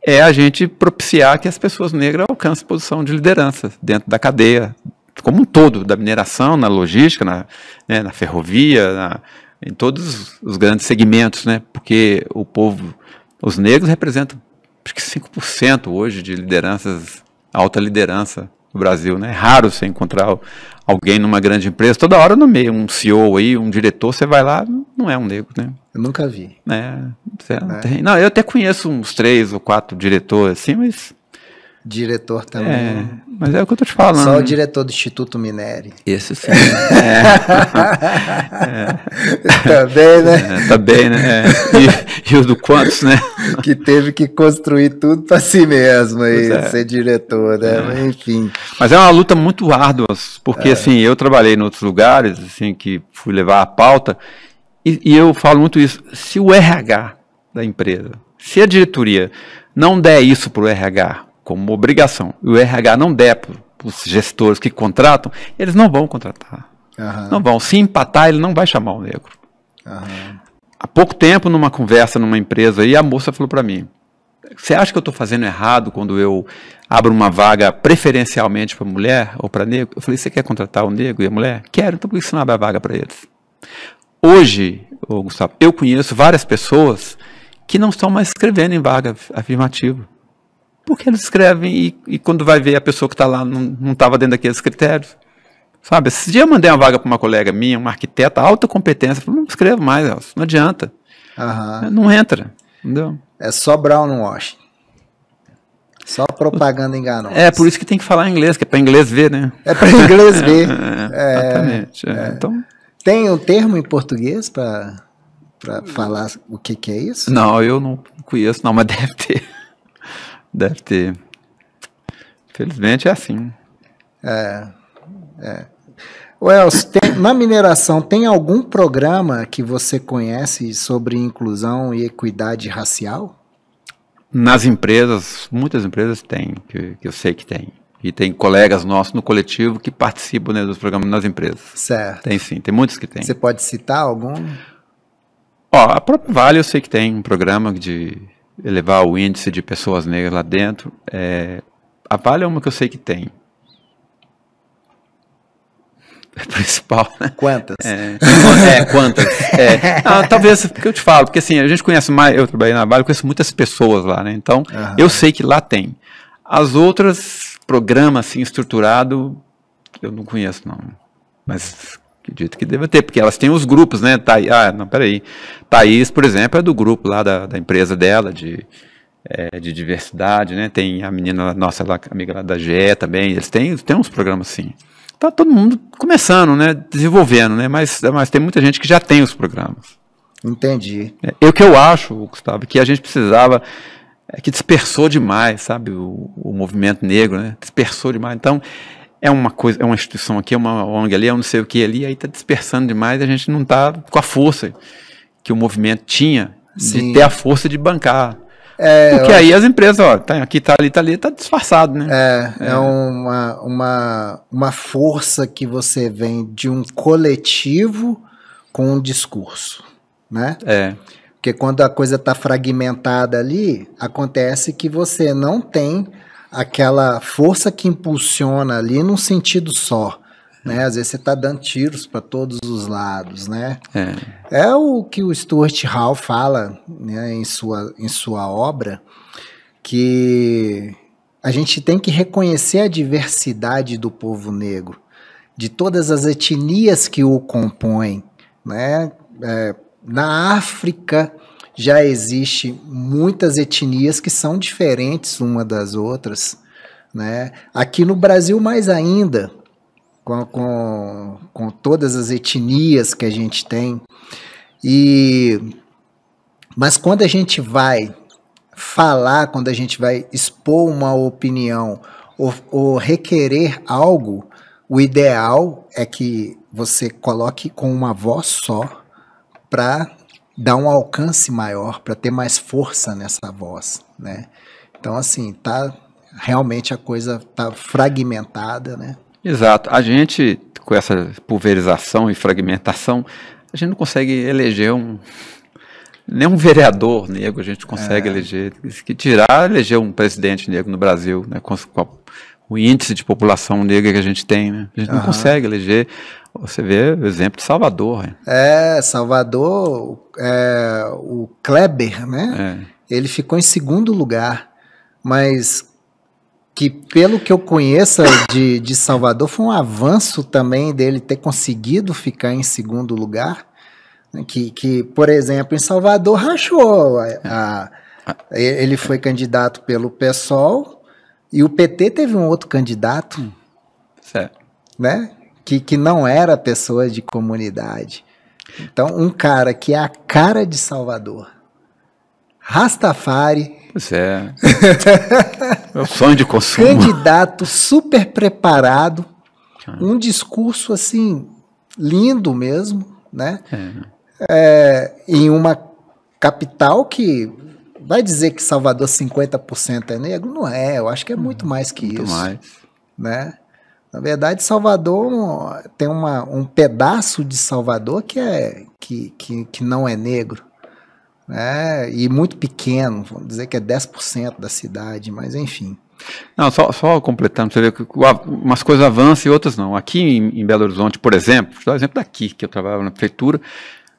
é a gente propiciar que as pessoas negras alcancem posição de liderança dentro da cadeia, como um todo, da mineração, na logística, na ferrovia, em todos os grandes segmentos, né? Porque o povo, os negros representam acho que 5% hoje de lideranças, alta liderança no Brasil, né? É raro você encontrar alguém numa grande empresa, toda hora no meio, um CEO aí, um diretor, você vai lá, não é um negro, né? Eu nunca vi. Não, eu até conheço uns 3 ou 4 diretores assim, mas... Diretor também. Mas é o que eu tô te falando. Só o diretor do Instituto Minério. Esse sim. Também, né? Também, né? E o do quantos, né? Que teve que construir tudo para si mesmo aí, ser diretor, né? Mas, enfim. Mas é uma luta muito árdua, porque assim, eu trabalhei em outros lugares, assim, que fui levar a pauta, e eu falo muito isso, se o RH da empresa, se a diretoria não der isso para o RH, como obrigação, e o RH não der para os gestores que contratam, eles não vão contratar. Não vão. Se empatar, ele não vai chamar o negro. Há pouco tempo, numa conversa numa empresa, aí a moça falou para mim, você acha que eu estou fazendo errado quando eu abro uma vaga preferencialmente para mulher ou para negro? Eu falei, você quer contratar o negro e a mulher? Quero, então por que você não abre a vaga para eles? Hoje, Gustavo, eu conheço várias pessoas que não estão mais escrevendo em vaga afirmativa. Porque eles escrevem e quando vai ver a pessoa que está lá não estava dentro daqueles critérios. Sabe, esse dia eu mandei uma vaga para uma colega minha, uma arquiteta, alta competência, falou, não escrevo mais, Elcio, não adianta. Não entra, entendeu? É só brown washing. Só propaganda enganosa. É, por isso que tem que falar inglês, que é para inglês ver, né? É para inglês ver. Exatamente. Então... Tem um termo em português para falar o que é isso? Não, eu não conheço, não, mas deve ter. Deve ter. Infelizmente é assim. Elcio, na mineração, tem algum programa que você conhece sobre inclusão e equidade racial? Nas empresas, muitas empresas têm, que eu sei que tem. E tem colegas nossos no coletivo que participam, né, dos programas nas empresas. Certo. Tem sim, tem muitos que tem. Você pode citar algum? A própria Vale eu sei que tem um programa de elevar o índice de pessoas negras lá dentro. A Vale é uma que eu sei que tem. principal, né? Quantas? Quantas? Talvez, porque eu te falo, porque assim, a gente conhece mais, eu trabalhei na Vale, eu conheço muitas pessoas lá, né? Então, eu sei que lá tem. As outras, programa assim, estruturado, eu não conheço, não. Mas acredito que deva ter, porque elas têm os grupos, né? Peraí. Thaís, por exemplo, é do grupo lá da empresa dela, de diversidade, né? Tem a menina nossa lá, amiga lá da GE também, eles têm uns programas assim. Tá todo mundo começando, né? Desenvolvendo, né? Mas tem muita gente que já tem os programas. Entendi. O que eu acho, Gustavo, que a gente precisava, que dispersou demais, sabe? O movimento negro, né? Dispersou demais. Então, é uma instituição aqui, é uma ONG ali, é um não sei o que ali, aí está dispersando demais e a gente não está com a força que o movimento tinha de ter a força de bancar. Porque aí as empresas, aqui tá ali, tá disfarçado, né? É uma força que você vem de um coletivo com um discurso, né? Porque quando a coisa está fragmentada ali, acontece que você não tem aquela força que impulsiona ali num sentido só, né? Às vezes você está dando tiros para todos os lados, né? É o que o Stuart Hall fala, né, em sua obra, que a gente tem que reconhecer a diversidade do povo negro, de todas as etnias que o compõem, né? Na África já existe muitas etnias que são diferentes uma das outras, né? Aqui no Brasil mais ainda, com todas as etnias que a gente tem. Mas quando a gente vai falar, quando a gente vai expor uma opinião ou requerer algo, o ideal é que você coloque com uma voz só para dar um alcance maior, para ter mais força nessa voz, né? Então, assim, realmente a coisa tá fragmentada, né? Exato. A gente, com essa pulverização e fragmentação, a gente não consegue eleger nem um vereador negro, a gente consegue eleger, eleger um presidente negro no Brasil, né, com o índice de população negra que a gente tem, né? A gente não consegue eleger. Você vê o exemplo de Salvador. Salvador, o Kleber, né? Ele ficou em segundo lugar, mas que pelo que eu conheço de Salvador, foi um avanço também dele ter conseguido ficar em segundo lugar, né? Que por exemplo, em Salvador rachou. Ele foi candidato pelo PSOL e o PT teve um outro candidato, né? Que não era pessoa de comunidade. Então, um cara que é a cara de Salvador, Rastafari. Pois é. Meu sonho de consumo. Candidato super preparado, um discurso assim, lindo mesmo, né? Em uma capital que vai dizer que Salvador 50% é negro? Não é, eu acho que é muito mais que isso. Mais. Né? Na verdade, Salvador tem um pedaço de Salvador que não é negro, né? E muito pequeno, vamos dizer que é 10% da cidade, mas enfim. Não, só completando, você vê que umas coisas avançam e outras não. Aqui em Belo Horizonte, por exemplo, vou dar um exemplo daqui, que eu trabalhava na prefeitura,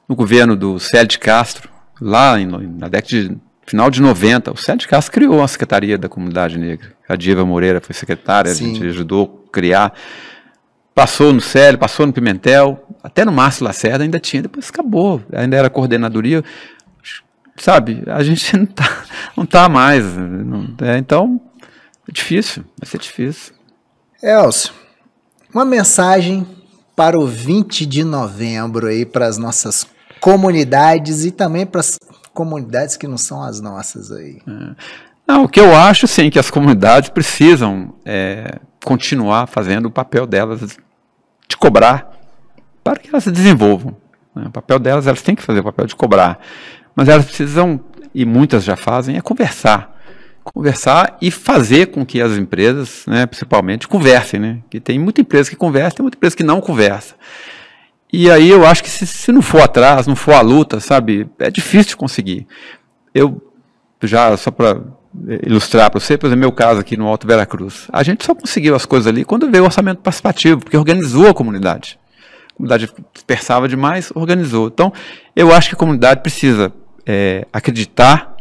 no governo do Célio de Castro, lá na década de final de 90, o Célio de Castro criou a Secretaria da Comunidade Negra. A Diva Moreira foi secretária, Sim. A gente ajudou a criar. Passou no Célio, passou no Pimentel, até no Márcio Lacerda ainda tinha, depois acabou, ainda era coordenadoria. Sabe, a gente não tá mais. Então, é difícil, vai ser difícil. Elcio, uma mensagem para o 20 de novembro aí, para as nossas comunidades e também para as comunidades que não são as nossas aí. Não, o que eu acho, sim, que as comunidades precisam continuar fazendo o papel delas de cobrar para que elas se desenvolvam. Né? O papel delas, elas têm que fazer o papel de cobrar. Mas elas precisam, e muitas já fazem, é conversar e fazer com que as empresas, né, principalmente, conversem, né? Que tem muita empresa que conversa, tem muita empresa que não conversa. E aí eu acho que se não for atrás, não for a luta, sabe, é difícil de conseguir. Eu, já só para ilustrar para você, por exemplo, meu caso aqui no Alto Veracruz, a gente só conseguiu as coisas ali quando veio o orçamento participativo, porque organizou a comunidade. comunidade dispersava demais, organizou. Então, eu acho que a comunidade precisa acreditar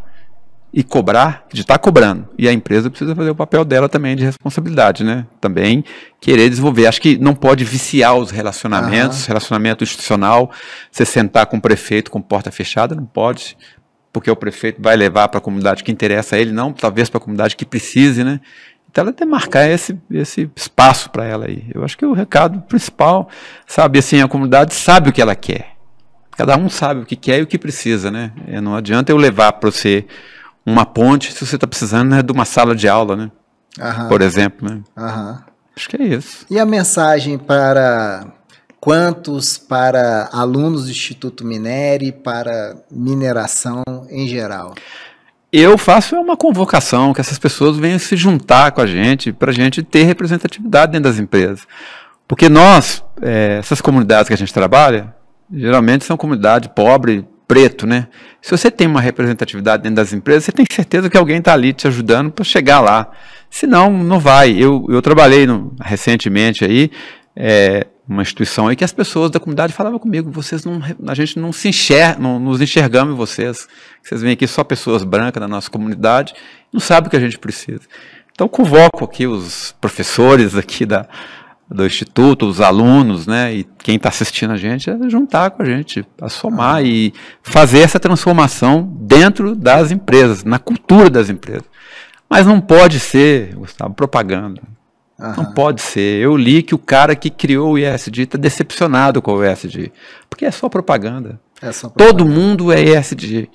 e cobrar, acreditar cobrando. E a empresa precisa fazer o papel dela também de responsabilidade, né? Também querer desenvolver. Acho que não pode viciar os relacionamentos, relacionamento institucional, você sentar com o prefeito com porta fechada, não pode, porque o prefeito vai levar para a comunidade que interessa a ele, não talvez para a comunidade que precise, né? Então ela tem que marcar esse espaço para ela aí. Eu acho que o recado principal, sabe, assim, a comunidade sabe o que ela quer. Cada um sabe o que quer e o que precisa, né? Não adianta eu levar para você uma ponte se você está precisando, né, de uma sala de aula, né? Por exemplo, né? Acho que é isso. E a mensagem para quantos, para alunos do Instituto Minere, para mineração em geral? Eu faço uma convocação, que essas pessoas venham se juntar com a gente, para a gente ter representatividade dentro das empresas. Porque nós, essas comunidades que a gente trabalha, geralmente são comunidade pobre, preto, né? Se você tem uma representatividade dentro das empresas, você tem certeza que alguém está ali te ajudando para chegar lá. Senão, não vai. Eu trabalhei recentemente aí, uma instituição aí que as pessoas da comunidade falavam comigo, a gente não nos enxergamos em vocês. Vocês vêm aqui só pessoas brancas da nossa comunidade, não sabem o que a gente precisa. Então, convoco aqui os professores aqui do Instituto, os alunos, né, e quem está assistindo a gente, juntar com a gente, a somar e fazer essa transformação dentro das empresas, na cultura das empresas. Mas não pode ser, Gustavo, propaganda. Não pode ser. Eu li que o cara que criou o ESG está decepcionado com o ESG, porque é só propaganda. Todo mundo é ESG.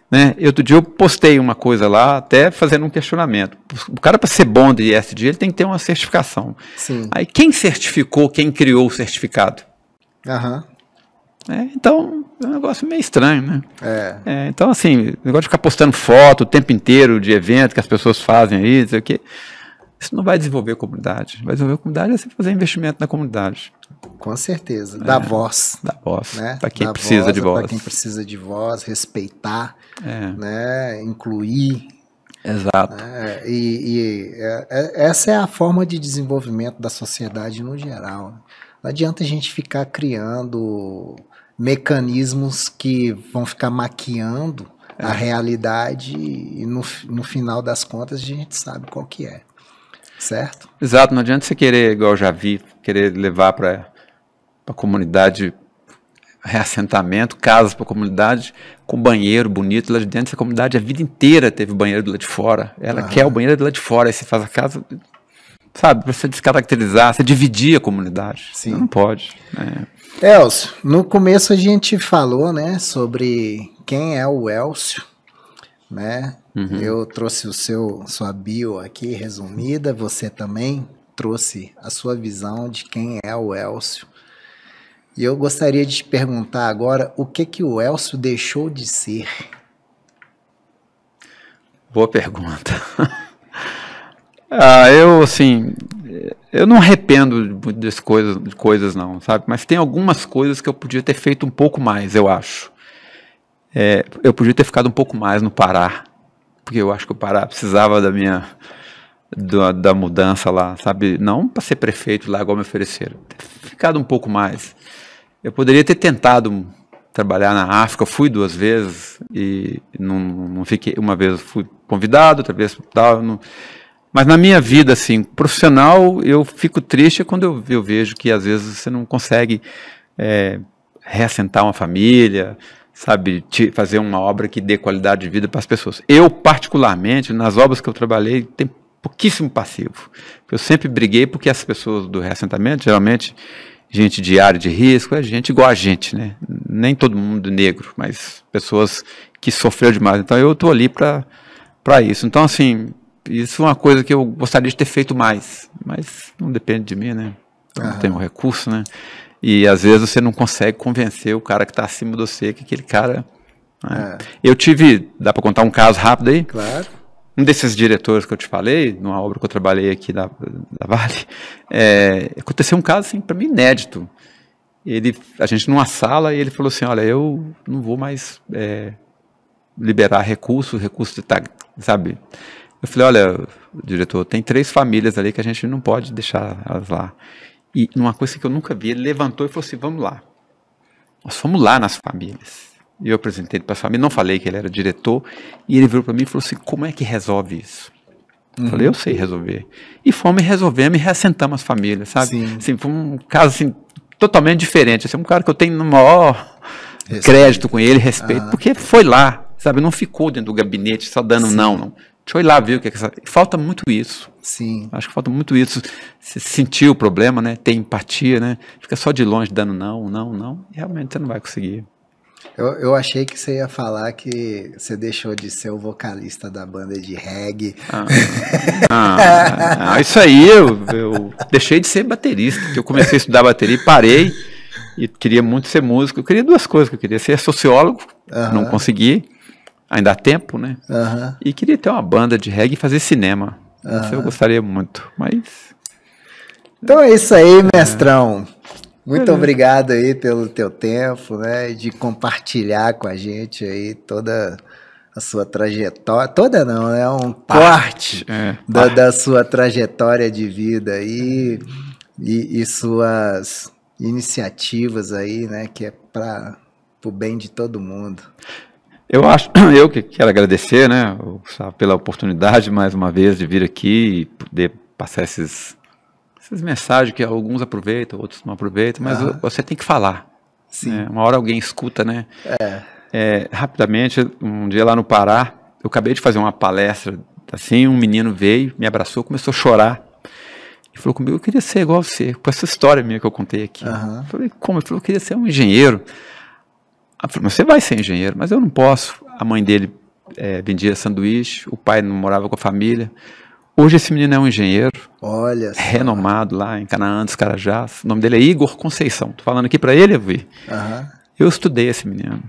Né? Outro dia eu postei uma coisa lá, até fazendo um questionamento. O cara, para ser bom de ESG, ele tem que ter uma certificação. Sim. Aí quem certificou, quem criou o certificado? Então, é um negócio meio estranho, né? Então, assim, o negócio de ficar postando foto o tempo inteiro de evento que as pessoas fazem aí, não sei o quê, isso não vai desenvolver a comunidade. Vai desenvolver a comunidade é você fazer investimento na comunidade. Com certeza. Dar voz. Dar voz. Né? Para quem precisa de voz. Para quem precisa de voz, respeitar, né? Incluir. Exato. Né? Essa é a forma de desenvolvimento da sociedade no geral. Não adianta a gente ficar criando mecanismos que vão ficar maquiando a realidade e no final das contas a gente sabe qual que é. Certo? Exato, não adianta você querer, igual eu já vi, querer levar para a comunidade reassentamento, casas para a comunidade, com banheiro bonito lá de dentro. Essa comunidade a vida inteira teve banheiro do lado de fora. Ela quer o banheiro do lado de fora, aí você faz a casa, sabe, para você descaracterizar, você dividir a comunidade. Sim. Não pode. Elcio, no começo a gente falou, né, sobre quem é o Elcio, né? Eu trouxe sua bio aqui resumida, você também trouxe a sua visão de quem é o Elcio. E eu gostaria de te perguntar agora o que o Elcio deixou de ser. Boa pergunta. Eu não arrependo de coisas não, sabe? Mas tem algumas coisas que eu podia ter feito um pouco mais, eu acho. Eu podia ter ficado um pouco mais no Pará, porque eu acho que o Pará precisava da mudança lá, sabe? Não para ser prefeito lá, igual me ofereceram. Ter ficado um pouco mais. Eu poderia ter tentado trabalhar na África, eu fui 2 vezes e não fiquei. Uma vez eu fui convidado, outra vez tal. Mas na minha vida, assim, profissional, eu fico triste quando eu vejo que às vezes você não consegue reassentar uma família, sabe, fazer uma obra que dê qualidade de vida para as pessoas. Eu, particularmente, nas obras que eu trabalhei, tenho pouquíssimo passivo. Eu sempre briguei porque as pessoas do reassentamento, geralmente, gente de área de risco, é gente igual a gente, né? Nem todo mundo negro, mas pessoas que sofreram demais. Então, eu estou ali para isso. Então, assim, isso é uma coisa que eu gostaria de ter feito mais, mas não depende de mim, né? Eu não tenho recurso, né? E às vezes você não consegue convencer o cara que está acima de você, que aquele cara... Né? Eu dá para contar um caso rápido aí? Claro. Um desses diretores que eu te falei, numa obra que eu trabalhei aqui da Vale, aconteceu um caso, assim, para mim inédito. A gente numa sala, e ele falou assim, olha, eu não vou mais liberar recurso tá, sabe? Eu falei, olha, diretor, tem 3 famílias ali que a gente não pode deixar elas lá. E numa coisa que eu nunca vi, ele levantou e falou assim, vamos lá. Nós fomos lá nas famílias. E eu apresentei para a família, não falei que ele era diretor, e ele virou para mim e falou assim, como é que resolve isso? Eu falei, eu sei resolver. E fomos e resolvemos e reassentamos as famílias, sabe? Sim. Assim, foi um caso assim, totalmente diferente. Assim, um cara que eu tenho no maior crédito com ele, respeito, porque foi lá, sabe? Não ficou dentro do gabinete só dando não. Deixa eu ir lá ver o que é que... Falta muito isso. Sim. Acho que falta muito isso. Você sentir o problema, né? Ter empatia, né? Fica só de longe dando não. E realmente você não vai conseguir. Eu achei que você ia falar que você deixou de ser o vocalista da banda de reggae. Isso aí, eu deixei de ser baterista, porque eu comecei a estudar bateria e parei, e queria muito ser músico. Eu queria duas coisas, eu queria ser sociólogo, não consegui, ainda há tempo, né? E queria ter uma banda de reggae e fazer cinema. Isso eu gostaria muito, mas... Então é isso aí, mestrão. Muito obrigado aí pelo teu tempo, né, de compartilhar com a gente aí toda a sua trajetória, toda não, né, um corte da sua trajetória de vida aí e suas iniciativas aí, né, que é para o bem de todo mundo. Eu que quero agradecer, né, pela oportunidade mais uma vez de vir aqui e poder passar essas mensagens que alguns aproveitam, outros não aproveitam, mas você tem que falar. Sim. Né? Uma hora alguém escuta, né? Rapidamente, um dia lá no Pará, eu acabei de fazer uma palestra, assim, um menino veio, me abraçou, começou a chorar, e falou comigo, eu queria ser igual a você, com essa história minha que eu contei aqui. Eu falei, como? Ele falou, eu queria ser um engenheiro. Eu falei, mas você vai ser engenheiro, mas eu não posso. A mãe dele vendia sanduíche, o pai não morava com a família. Hoje esse menino é um engenheiro, olha só, renomado lá em Canaã dos Carajás. O nome dele é Igor Conceição. Estou falando aqui para ele, eu estudei esse menino.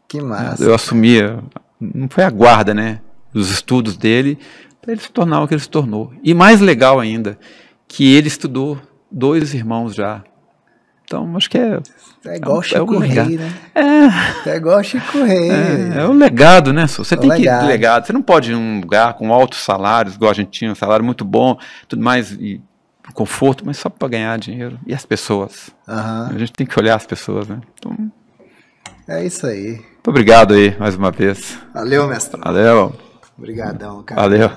Que massa. Eu assumia, não foi a guarda, né, dos estudos dele, para ele se tornar o que ele se tornou. E mais legal ainda, que ele estudou 2 irmãos já. Então, acho que é igual Chico Rei, né? É igual Chico Rei. É o legado, né? Você tem que ter legado. Você não pode ir em um lugar com altos salários, igual a gente tinha, um salário muito bom, tudo mais, e conforto, mas só para ganhar dinheiro. E as pessoas? A gente tem que olhar as pessoas, né? Então, é isso aí. Muito obrigado aí, mais uma vez. Valeu, mestre. Valeu. Obrigadão, cara. Valeu.